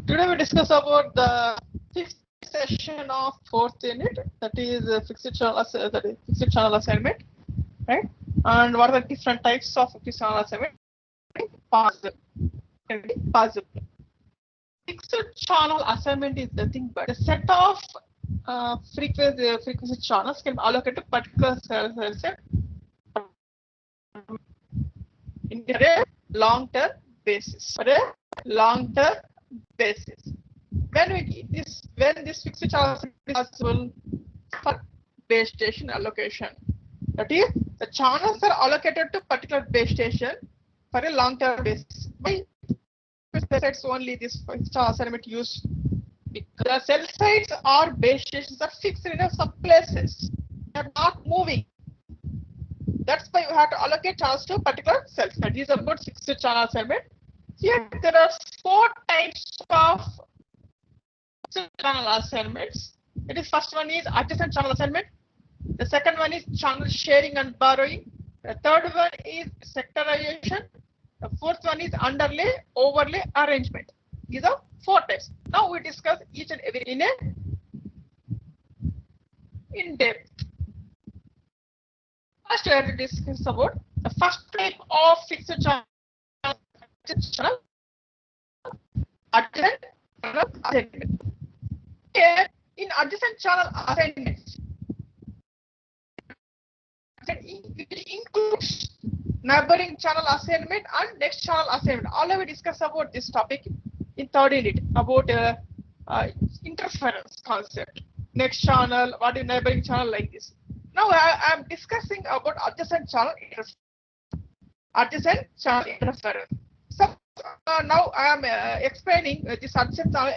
Today we discuss about the fifth session of fourth unit, that is fixed channel assignment, right? And what are the different types of fixed channel assignment? Puzzle. Fixed channel assignment is nothing but a set of frequency channels can allocate to particular cell set in a long-term basis. When this fixed channel is possible for base station allocation, that is, the channels are allocated to particular base station for a long-term basis. Why sets only this fixed channel assignment used? Because the cell sites or base stations are fixed in some places. They are not moving. That's why you have to allocate channels to particular cells. That is about fixed channel assignment. Here there are 4 types of channel assignments. It is first one is adjacent channel assignment. The second one is channel sharing and borrowing. The third one is sectorization. The fourth one is underlay, overlay, arrangement. These are 4 types. Now we discuss each and every in depth. First, we have to discuss about the first type of fixed channel adjacent channel assignment. Here, in adjacent channel assignment, it includes neighboring channel assignment and next channel assignment. All we discuss about this topic in third unit about interference concept. Next channel, what is neighboring channel, like this. Now I am discussing about adjacent channel interference. So now I am explaining this adjacent channel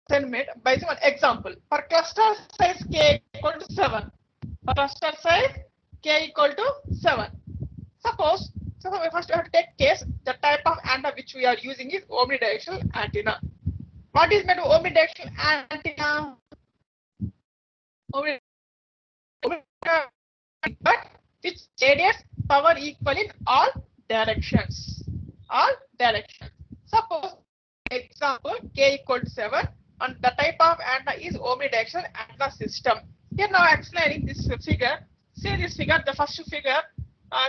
assignment by one example. For cluster size k equal to 7. For cluster size k equal to 7. Suppose, so first we have to take case, the type of antenna which we are using is omnidirectional antenna. What is meant by omnidirectional antenna? But which radiates power equal in all directions. Suppose example k equal to 7 and the type of antenna is omnidirectional antenna system. Here now explaining this figure. See this figure, the first figure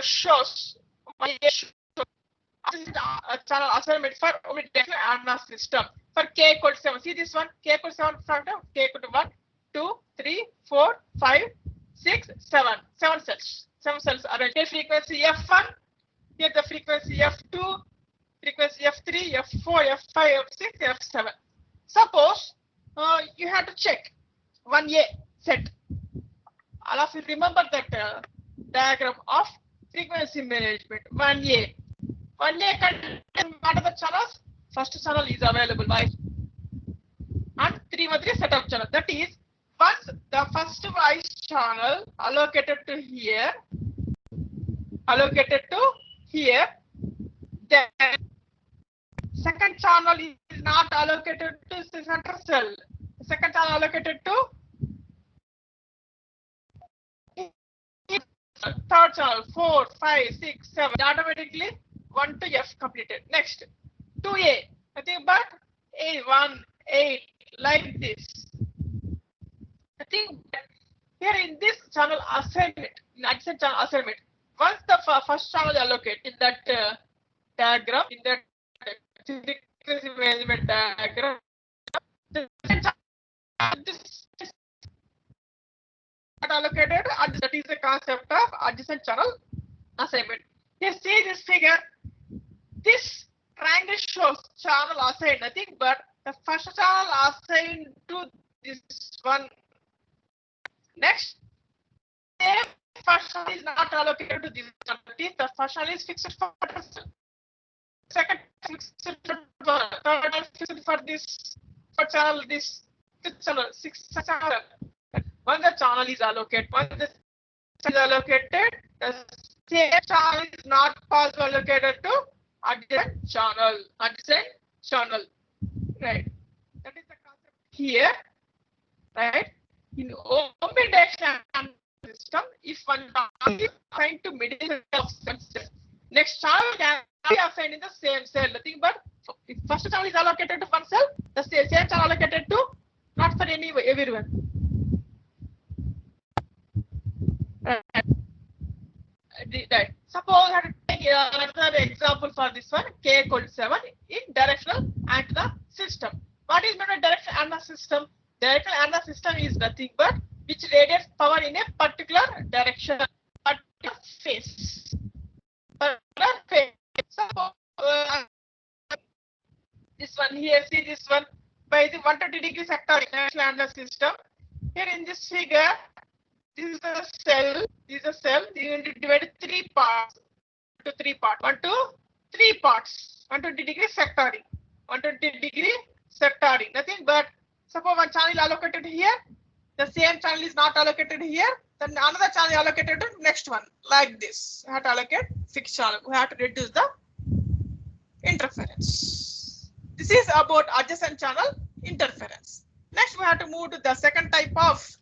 shows channel assignment for omnidirectional antenna system for k equal to 7. See this one, k equal to 7 factor, k equal to 1, 2, 3, 4, 5, 6, 7. 7 cells. 7 cells arranged. Here frequency F1, here the frequency F2, frequency F3, F4, F5, F6, F7. Suppose you have to check 1A set. All of you remember that diagram of frequency management. 1A contains what are the channels? First channel is available by and 3 set of channels. That is, once the first voice channel allocated to here, then second channel is not allocated to the center cell. The second channel allocated to third channel, 4, 5, 6, 7. Automatically 1 to F completed. Next 2A, nothing but A1, 8, like this. I think here in this channel assignment, in adjacent channel assignment, once the first channel allocated in that diagram, in that frequency management diagram, this allocated, that is the concept of adjacent channel assignment. You see this figure, this triangle shows channel assigned nothing but the first channel assigned to this one. Next, first channel is not allocated to this channel. The first channel is fixed for this. Second fixed for third fixed for this channel, this channel, 6 channel. When the channel is allocated, the same channel is not possible allocated to adjacent channel. Right? That is the concept here. Right? In omnidirectional system, if one channel is assigned to middle of some cell, next channel can be assigned in the same cell, nothing but So if first channel is allocated to one cell, the same channel allocated to not for everyone. Right. Suppose I have to take another example for this one, K equal to 7 in directional antenna system. What is meant by directional antenna system? Directional antenna system is nothing but which radiates power in a particular direction, particular phase. Suppose this one here, see this one by the 120-degree sector directional antenna system. Here in this figure, this is a cell. This is a cell. You need to divide three parts. To three parts. 120-degree sectoring. 120-degree sectoring. Nothing but suppose one channel is allocated here. The same channel is not allocated here. Then another channel is allocated to next one. Like this. We have to allocate fixed channel. We have to reduce the interference. This is about adjacent channel interference. Next, we have to move to the second type of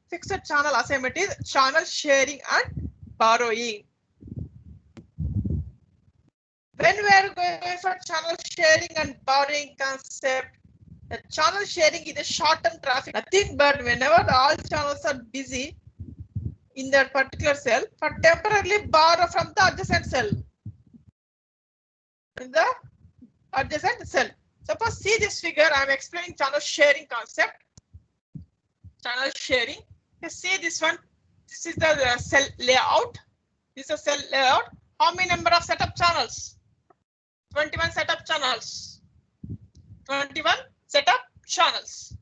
fixed channel assignment is channel sharing and borrowing. When we are going for channel sharing and borrowing concept, the channel sharing is a short-term traffic. Nothing but whenever all channels are busy in that particular cell, for temporarily borrow from the adjacent cell. In the adjacent cell. Suppose see this figure, I am explaining channel sharing concept. Channel sharing. You see this one. This is the cell layout. This is a cell layout. How many number of setup channels? 21 setup channels. 21 setup channels.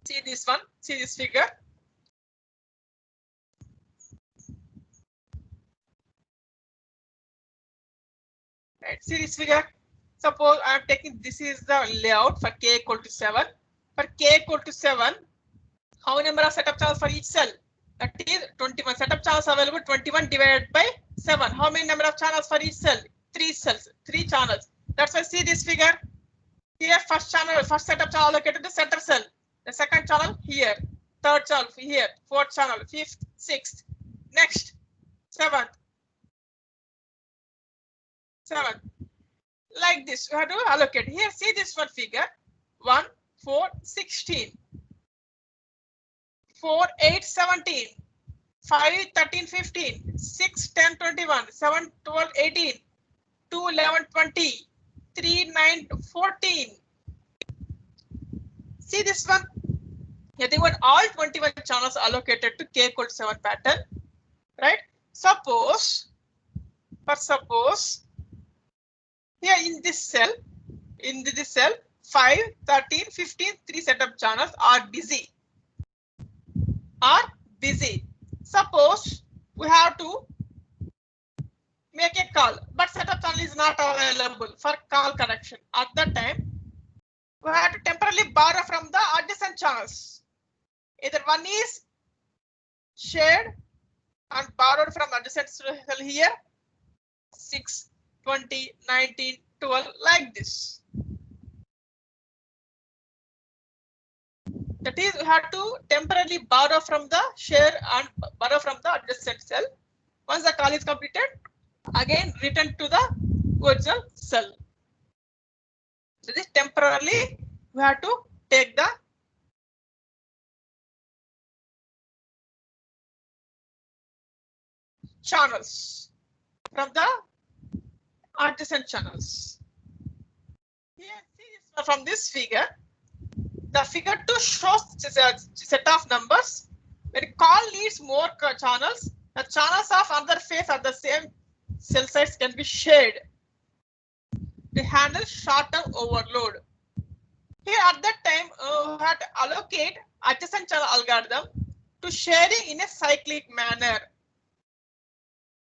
See this one. See this figure. Right. See this figure. Suppose I am taking this is the layout for K equal to 7. For K equal to 7, how many number of setup channels for each cell? That is 21 setup channels available. 21 divided by 7. How many number of channels for each cell? 3 cells, 3 channels. That's why see this figure. Here first setup channel allocated to center cell. The second channel here. Third channel here. Fourth channel. Fifth, sixth. Next, seventh. Like this, we have to allocate. Here, see this one figure. 1, 4, 16. 4, 8, 17. 5, 13, 15. 6, 10, 21. 7, 12, 18. 2, 11, 20. 3, 9, 14. See this one. You think about all 21 channels allocated to K equal to 7 pattern. Right? Suppose here in this cell, 5, 13, 15, 3 setup channels are busy. Suppose we have to make a call, but setup channel is not available for call connection. At that time, we have to temporarily borrow from the adjacent channels. Either one is shared and borrowed from adjacent cell here. 6, 20, 19, 12, like this. That is, we have to temporarily borrow from the share and borrow from the adjacent cell. Once the call is completed, again return to the original cell. That is temporarily we have to take the channels from the adjacent channels. Here, see from this figure, the figure 2 shows a set of numbers. When call needs more channels, the channels of another phase at the same cell size can be shared to handle short-term overload. Here at that time, we have to allocate adjacent channel algorithm to sharing in a cyclic manner.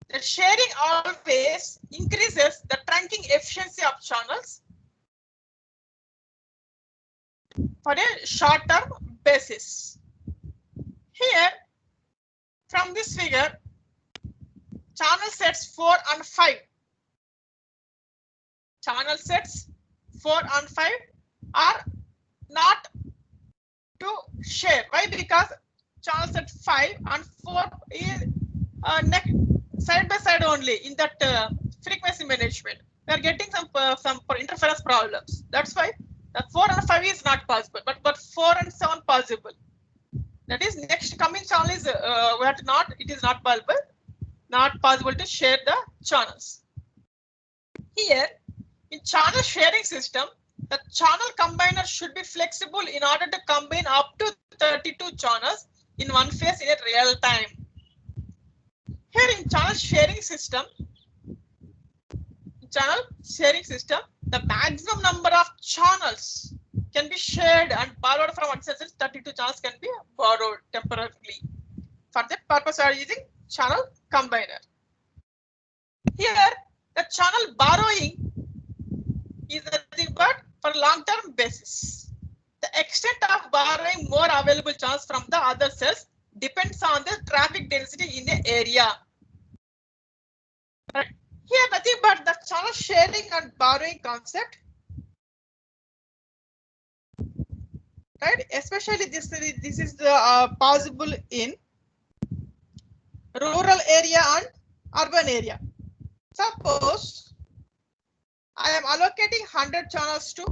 The sharing always increases the trunking efficiency of channels for a short-term basis. Here, from this figure, channel sets 4 and 5. Channel sets 4 and 5 are not to share. Why? Because channels at 5 and 4 is next side by side only in that frequency management. We are getting some interference problems. That's why the 4 and 5 is not possible, but 4 and 7 possible. That is next coming channel is it is not possible to share the channels. Here in channel sharing system, the channel combiner should be flexible in order to combine up to 32 channels in one phase in a real time. Here in channel sharing system, the maximum number of channels can be shared and borrowed from one session. 32 channels can be borrowed temporarily. For that purpose, we are using channel combiner. Here, the channel borrowing is nothing but for long-term basis. The extent of borrowing more available channels from the other cells depends on the traffic density in the area. Right. Here, nothing but the channel sharing and borrowing concept. Right, especially this is the possible in rural area and urban area. Suppose I am allocating 100 channels to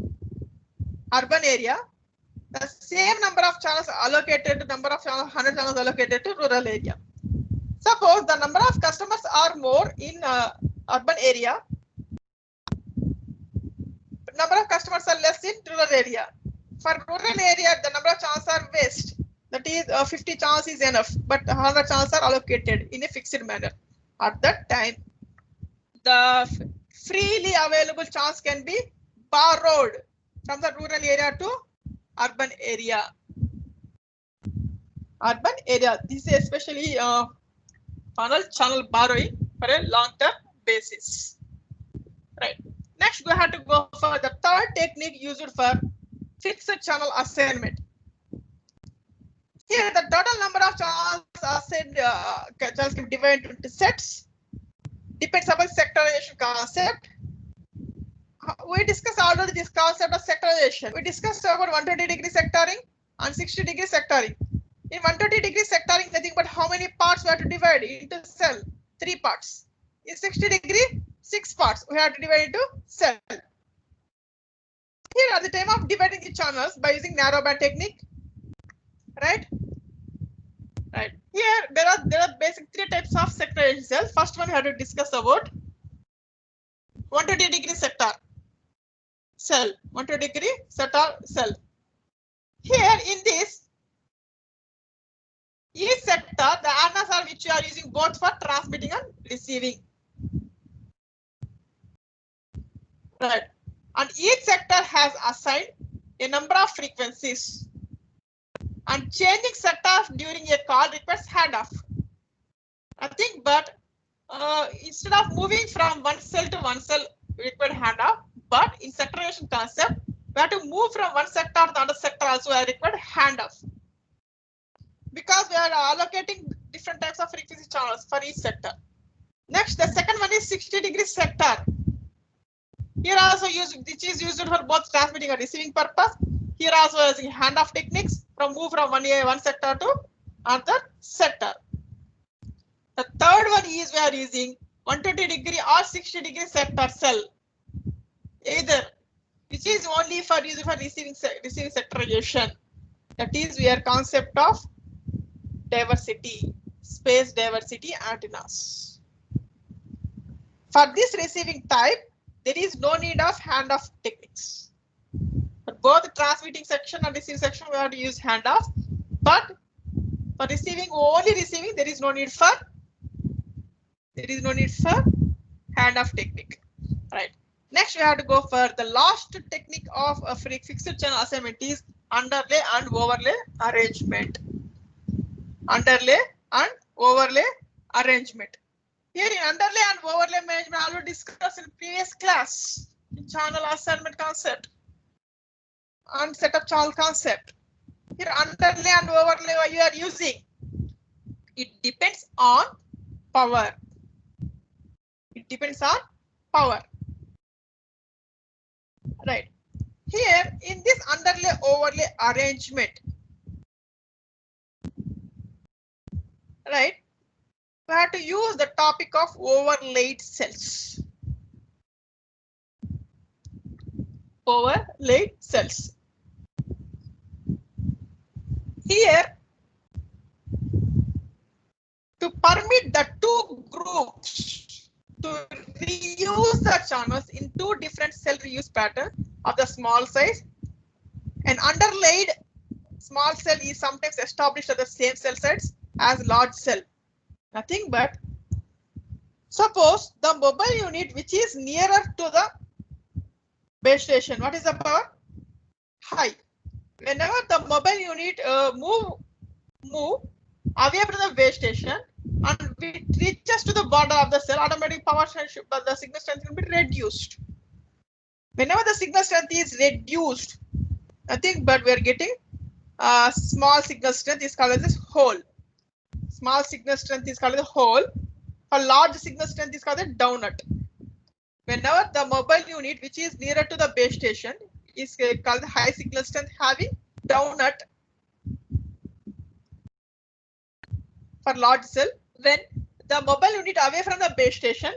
urban area. The same number of channels allocated, 100 channels allocated to rural area. Suppose the number of customers are more in urban area. Number of customers are less in rural area. For rural area, the number of channels are waste. That is 50 channels is enough, but 100 channels are allocated in a fixed manner. At that time, the freely available channels can be borrowed from the rural area to urban area. This is especially channel borrowing for a long-term basis. Right. Next, we have to go for the third technique used for fixed channel assignment. Here, the total number of channels assigned channels can be divided into sets. Depends upon sectorization concept. We discussed already this concept of sectorization. We discussed about 120-degree sectoring and 60-degree sectoring. In 120-degree sectoring, nothing but how many parts we have to divide into cell? 3 parts. In 60-degree, 6 parts we have to divide into cell. Here, at the time of dividing the channels by using narrowband technique, right? Right. Here, there are basic 3 types of sectorization cells. First one we have to discuss about 120-degree sector cell. 120-degree sector cell. Here in this, each sector, the antennas are which you are using both for transmitting and receiving. Right. And each sector has assigned a number of frequencies. And changing sectors during a call requires handoff. Nothing but instead of moving from one cell to one cell, we require handoff. But in sectorization concept, we have to move from one sector to another sector also required handoff. Because we are allocating different types of frequency channels for each sector. Next, the second one is 60-degree sector. Here also which is used for both transmitting and receiving purpose. Here also using handoff techniques move from one sector to another sector. The third one is we are using 120-degree or 60-degree sector cell. Either which is only for receiving sectorization. That is where concept of diversity, space diversity antennas. For this receiving type, there is no need of handoff techniques. For both transmitting section and receiving section, we have to use handoff. But for only receiving, there is no need for handoff technique. Right. Next, we have to go for the last technique of a fixed channel assignment is underlay and overlay arrangement. Underlay and overlay arrangement. Here in underlay and overlay management, I already discussed in previous class in channel assignment concept and setup channel concept. Here underlay and overlay you are using. It depends on power. It depends on power. Right. Here in this underlay overlay arrangement, right? We have to use the topic of overlaid cells. Overlaid cells. Here, to permit the two groups to reuse the channels in two different cell reuse patterns of the small size, an underlaid small cell is sometimes established at the same cell size as large cell. Nothing but suppose the mobile unit which is nearer to the base station, what is the power? High. Whenever the mobile unit move away from the base station and it reaches to the border of the cell, automatic power strength, the signal strength will be reduced. Whenever the signal strength is reduced, nothing but we are getting small signal strength is called as this whole. Small signal strength is called as whole. A large signal strength is called as donut. Whenever the mobile unit which is nearer to the base station is called high signal strength having donut for large cell. When the mobile unit away from the base station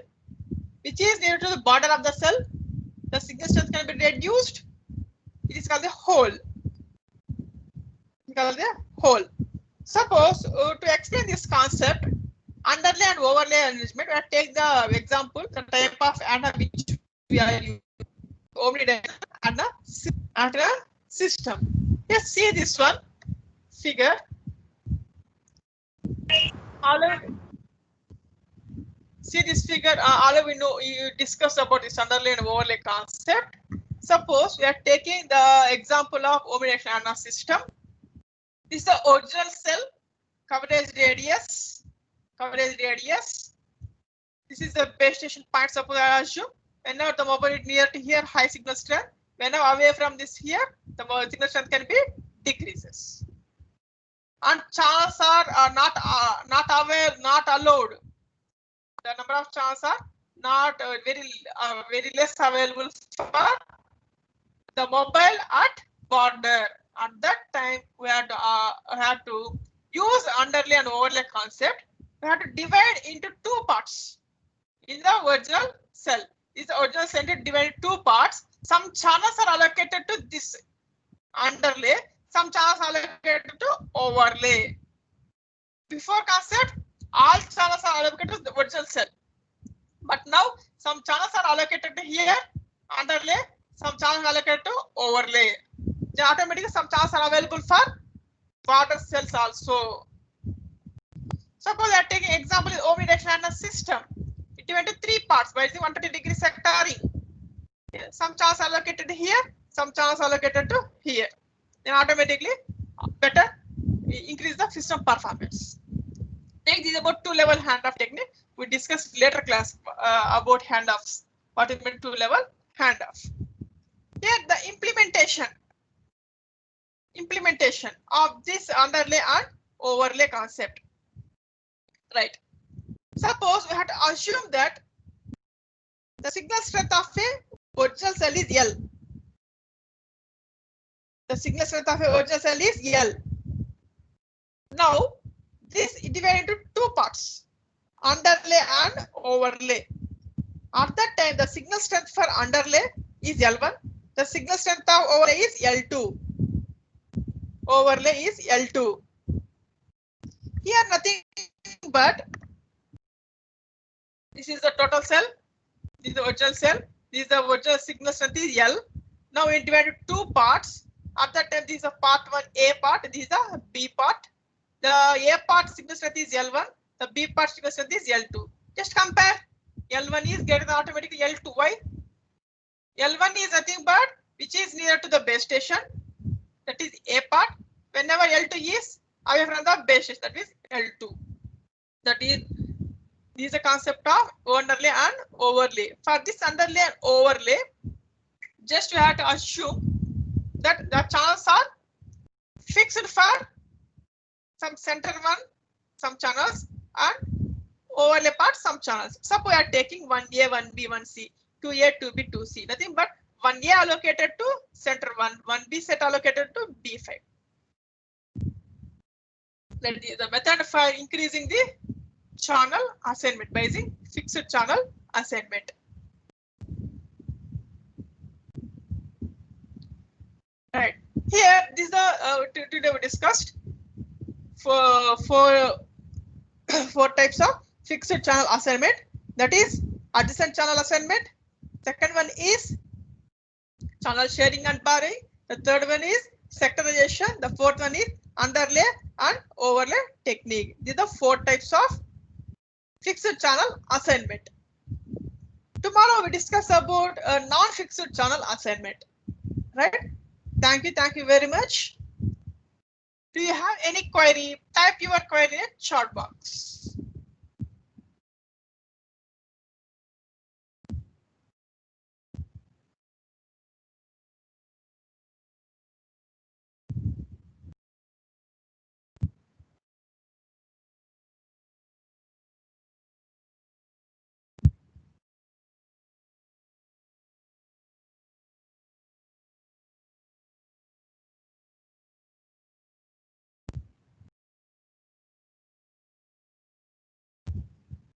which is near to the border of the cell, the signal strength can be reduced. It is called the whole. Suppose to explain this concept, underlay and overlay arrangement, we take the example, the type of antenna which we are using, omnidirectional antenna system. Let's see this one figure. See this figure. All of you know, you discussed about this underlay and overlay concept. Suppose we are taking the example of omnidirectional antenna system. This is the original cell coverage radius. This is the base station point. Suppose I assume whenever the mobile is near to here, high signal strength. Whenever away from this here, the signal strength can be decreases. And channels are not allowed. The number of channels are not very less available for the mobile at border. At that time, we had to use underlay and overlay concept. We have to divide into two parts in the original cell. This original cell is divided two parts. Some channels are allocated to this underlay. Some channels are allocated to overlay. Before concept, all channels are allocated to the original cell. But now some channels are allocated to here underlay. Some channels are allocated to overlay. Then automatically some channels are available for border cells also. Suppose I are taking example is omnidirectional antenna system. It divided into three parts by using 120-degree sectoring. Some channels are allocated here, some channels are allocated to here. Then automatically better increase the system performance. Next is about two-level handoff technique. We discussed later class about handoffs. What is meant two-level handoff? Here the implementation of this underlay and overlay concept. Right. Suppose we have to assume that the signal strength of a original cell is L. The signal strength of a original cell is L. Now this is divided into two parts, underlay and overlay. At that time, the signal strength for underlay is L1. The signal strength of overlay is L2. Overlay is L2. Here nothing but this is the total cell. This is the original cell. This is the original signal strength is L. Now we divided two parts. At that time, this is a part 1 A part. This is the B part. The A part signal strength is L1. The B part signal strength is L2. Just compare. L1 is greater than automatically L2. Why? L1 is nothing but which is near to the base station. That is A part. Whenever L2 is away from the base station, that is L2. That is this is the concept of underlay and overlay. For this underlay and overlay, just you have to assume that the channels are fixed for some center one, some channels, and overlay part some channels. Suppose we are taking 1A, 1B, 1C, 2A, 2B, 2C. Nothing but 1A allocated to center 1, 1B set allocated to B5. That is the method for increasing the channel assignment by using fixed channel assignment. Right here, this is the today we discussed for four types of fixed channel assignment. That is adjacent channel assignment. Second one is channel sharing and barring. The third one is sectorization. The fourth one is underlay and overlay technique. These are the four types of fixed channel assignment. Tomorrow we discuss about a non-fixed channel assignment. Right? Thank you very much. Do you have any query? Type your query in the chat box.